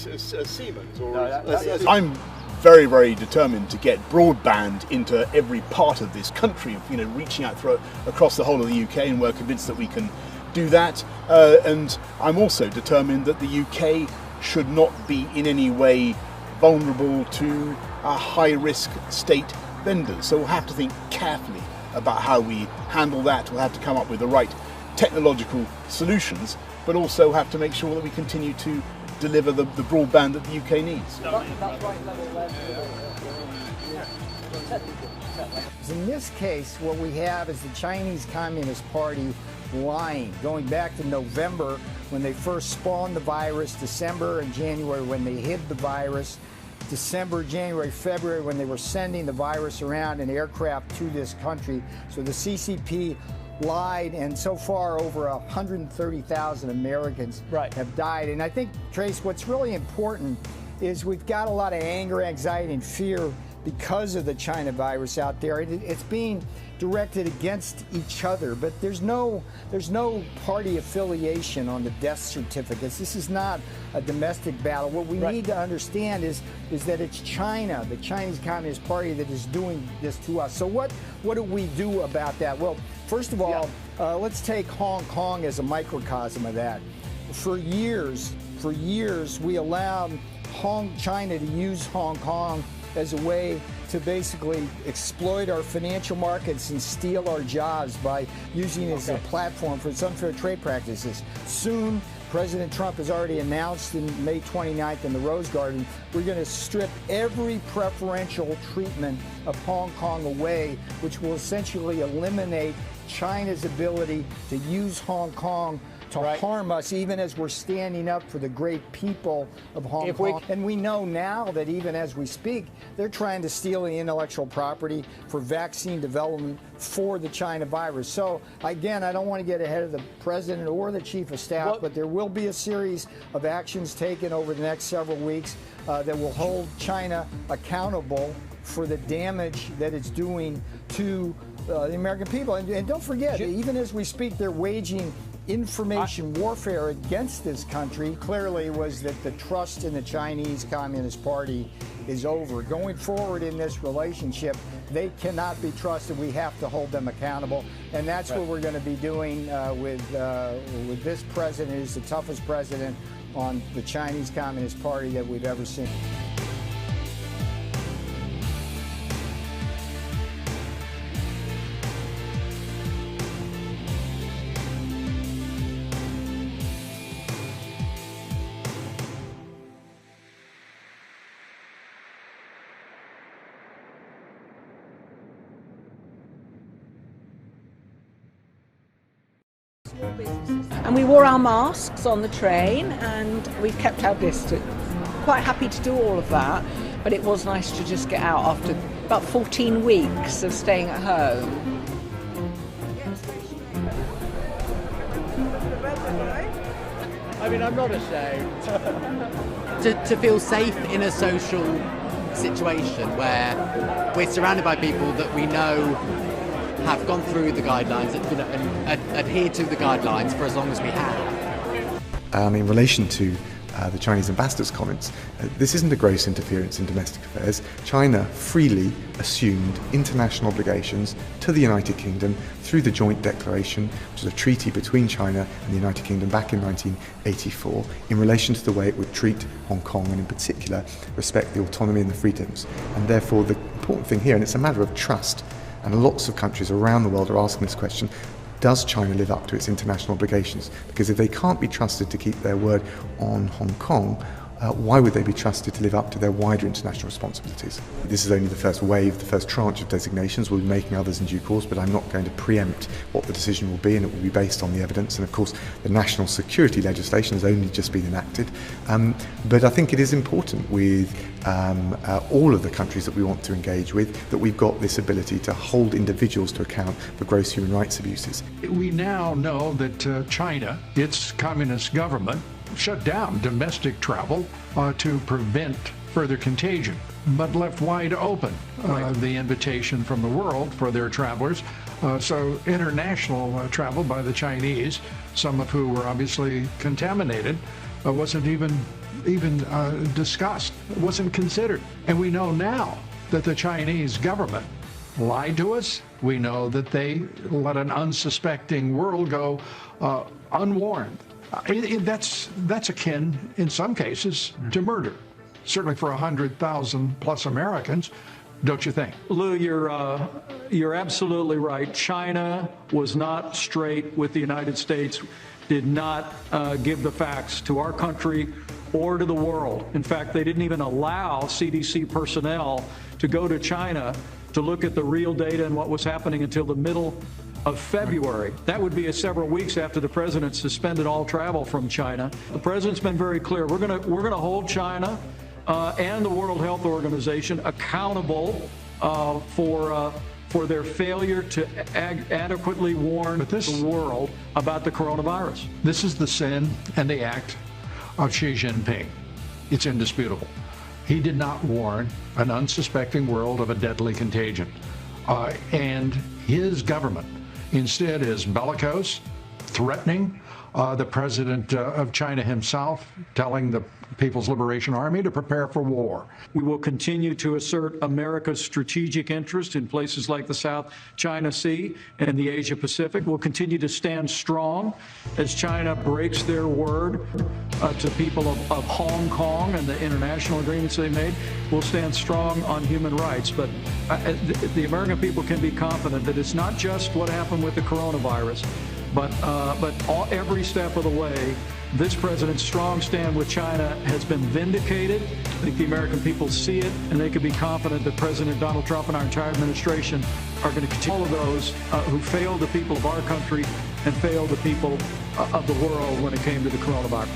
as Siemens or I'm very, very determined to get broadband into every part of this country, you know, reaching out across the whole of the UK, and we're convinced that we can do that. And I'm also determined that the UK should not be in any way vulnerable to high-risk state vendors. So we'll have to think carefully about how we handle that. We'll have to come up with the right technological solutions, but also have to make sure that we continue to deliver the broadband that the UK needs. In this case, what we have is the Chinese Communist Party lying, going back to November when they first spawned the virus, December and January when they hid the virus, December, January, February when they were sending the virus around in aircraft to this country. So the CCP lied, and so far over 130,000 Americans have died. And I think, Trace, what's really important is we've got a lot of anger, anxiety, and fear because of the China virus out there. It's being directed against each other, but there's no party affiliation on the death certificates. This is not a domestic battle. What we need to understand is that it's China, the Chinese Communist Party, that is doing this to us. So what do we do about that? Well, first of all, let's take Hong Kong as a microcosm of that. For years, we allowed China to use Hong Kong as a way to basically exploit our financial markets and steal our jobs by using it as a platform for its unfair trade practices. Soon, President Trump has already announced in May 29th in the Rose Garden, we're going to strip every preferential treatment of Hong Kong away, which will essentially eliminate China's ability to use Hong Kong to harm us, even as we're standing up for the great people of Hong Kong. And we know now that even as we speak, they're trying to steal the intellectual property for vaccine development for the China virus. So again, I don't want to get ahead of the president or the chief of staff, but there will be a series of actions taken over the next several weeks that will hold China accountable for the damage that it's doing to the American people. And don't forget, even as we speak, they're waging information warfare against this country. Clearly was that the trust in the Chinese Communist Party is over. Going forward in this relationship, they cannot be trusted. We have to hold them accountable, and that's what we're going to be doing with this president, who's the toughest president on the Chinese Communist Party that we've ever seen. And we wore our masks on the train, and we've kept our distance. Quite happy to do all of that, but it was nice to just get out after about 14 weeks of staying at home. I mean, I'm not ashamed. to feel safe in a social situation where we're surrounded by people that we know have gone through the guidelines and adhere to the guidelines for as long as we have. In relation to the Chinese ambassador's comments, this isn't a gross interference in domestic affairs. China freely assumed international obligations to the United Kingdom through the Joint Declaration, which is a treaty between China and the United Kingdom back in 1984, in relation to the way it would treat Hong Kong and in particular respect the autonomy and the freedoms. And therefore the important thing here, and it's a matter of trust, and lots of countries around the world are asking this question, does China live up to its international obligations? Because if they can't be trusted to keep their word on Hong Kong, why would they be trusted to live up to their wider international responsibilities? This is only the first wave, the first tranche of designations. We'll be making others in due course, but I'm not going to preempt what the decision will be, and it will be based on the evidence. And of course, the national security legislation has only just been enacted. But I think it is important with all of the countries that we want to engage with that we've got this ability to hold individuals to account for gross human rights abuses. We now know that China, its communist government, shut down domestic travel to prevent further contagion, but left wide open the invitation from the world for their travelers. So international travel by the Chinese, some of who were obviously contaminated, wasn't even even discussed, wasn't considered. And we know now that the Chinese government lied to us. We know that they let an unsuspecting world go unwarned. That's akin, in some cases, to murder. Certainly for 100,000 plus Americans, don't you think? Lou, you're absolutely right. China was not straight with the United States, did not give the facts to our country or to the world. In fact, they didn't even allow CDC personnel to go to China to look at the real data and what was happening until the middle of February. That would be several weeks after the president suspended all travel from China. The president's been very clear. We're going to hold China and the World Health Organization accountable for their failure to adequately warn the world about the coronavirus. This is the sin and the act of Xi Jinping. It's indisputable. He did not warn an unsuspecting world of a deadly contagion. And his government instead is bellicose, threatening the president of China himself, telling the People's Liberation Army to prepare for war. We will continue to assert America's strategic interest in places like the South China Sea and the Asia Pacific. We'll continue to stand strong as China breaks their word to people of Hong Kong and the international agreements they made. We'll stand strong on human rights. But the American people can be confident that it's not just what happened with the coronavirus, but every step of the way, this president's strong stand with China has been vindicated. I think the American people see it, and they can be confident that President Donald Trump and our entire administration are going to continue. All of those who failed the people of our country and failed the people of the world when it came to the coronavirus.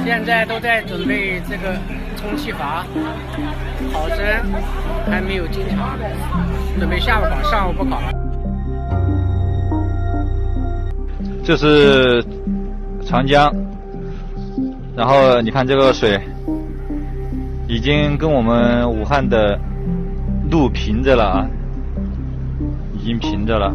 现在都在准备这个充气阀，考生还没有进场，准备下午考，上午不考了。这是长江，然后你看这个水已经跟我们武汉的路平着了啊，已经平着了。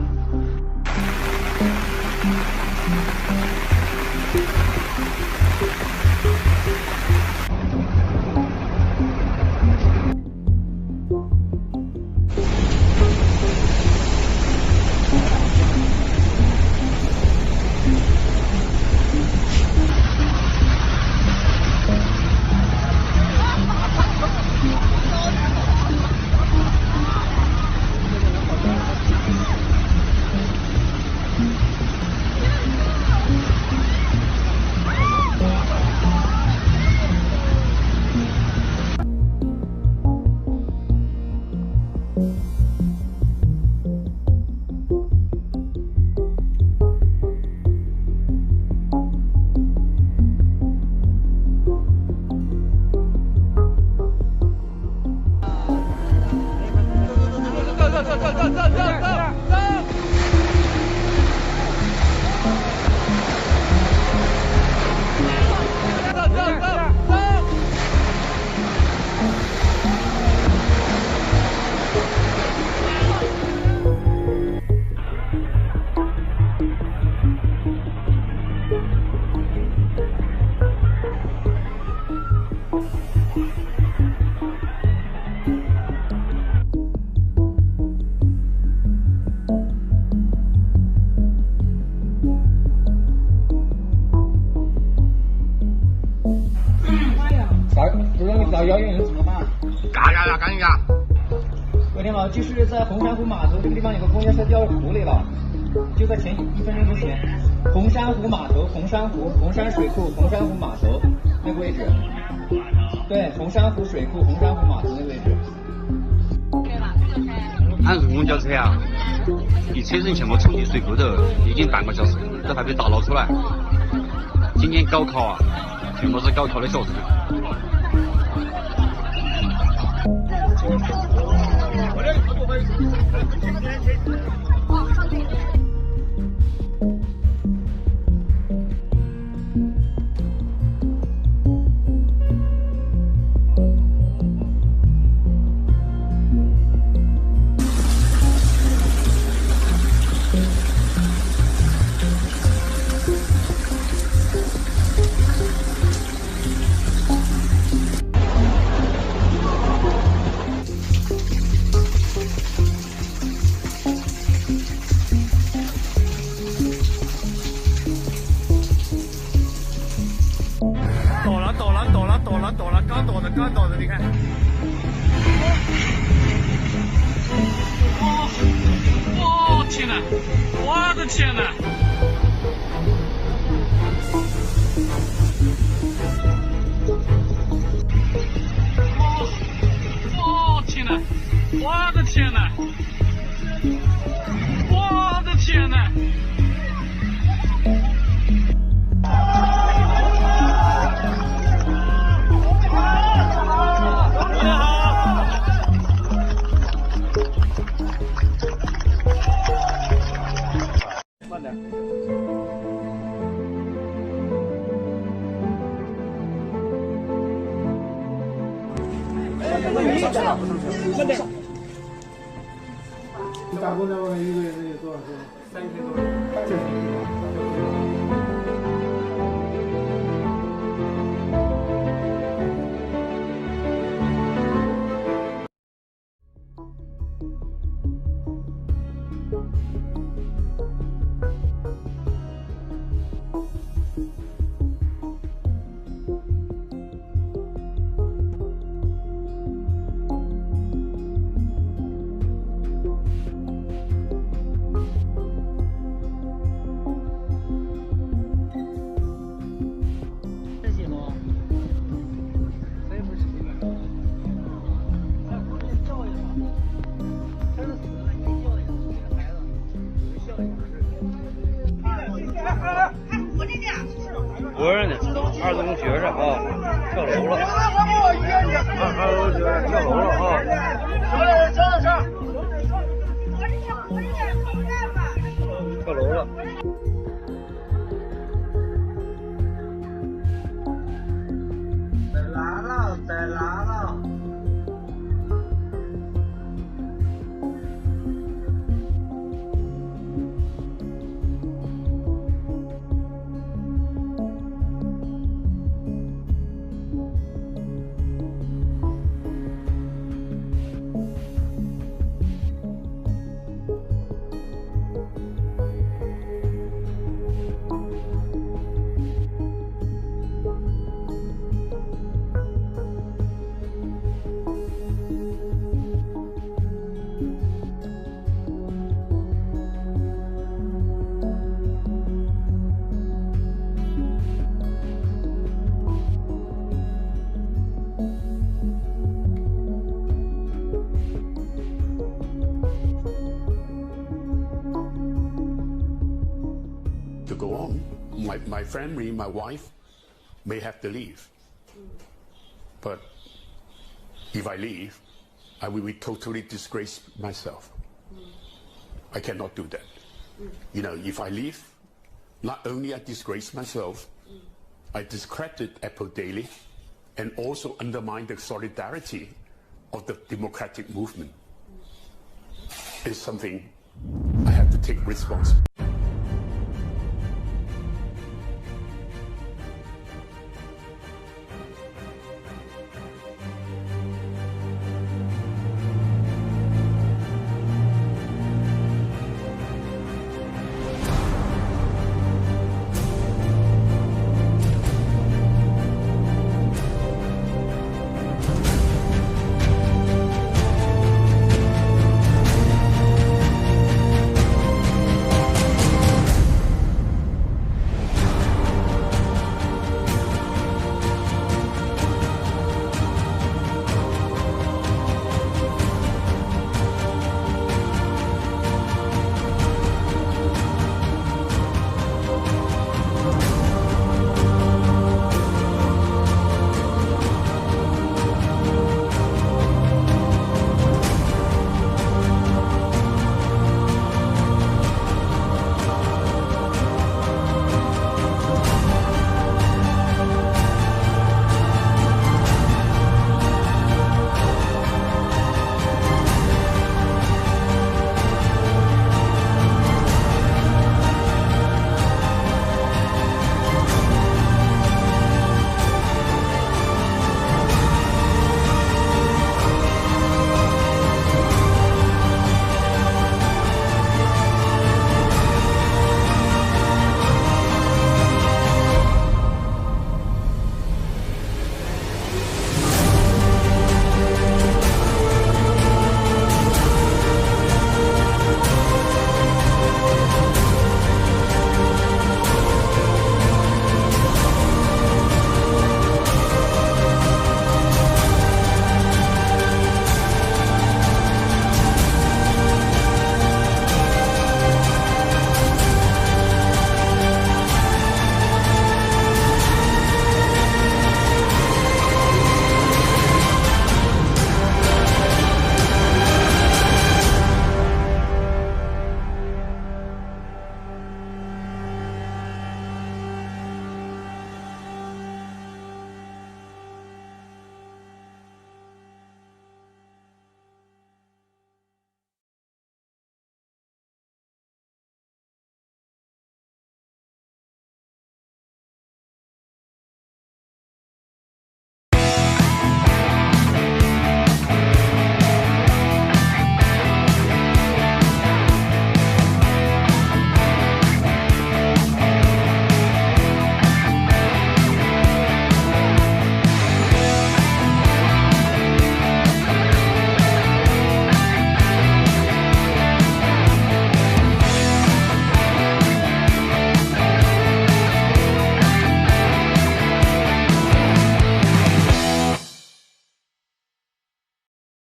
110怎么办？赶紧嘎！昨天晚就是在红珊瑚码头这个地方有个公交车掉湖里了，就在前1分钟之前，红珊瑚码头、红山水库、红珊瑚码头那个位置，对，红珊瑚水库、红珊瑚码头那个位置。俺是公交车啊。一车人全部冲进水沟头，已经半个小时都还没打捞出来。今年高考啊，全部是高考的小时。刚倒的，你看。哦，天哪！我的天哪！哦，天哪！我的天哪！我的天哪！慢点。慢点。你打工在外面一个月能有多少钱？3000多。不认得，2中学生啊，跳楼了。2中学生跳楼了啊！跳楼了。再来了。To go on, my family, my wife may have to leave. But if I leave, I will be totally disgrace myself. I cannot do that. You know, if I leave, not only I disgrace myself, I discredit Apple Daily and also undermine the solidarity of the democratic movement. It's something I have to take responsibility.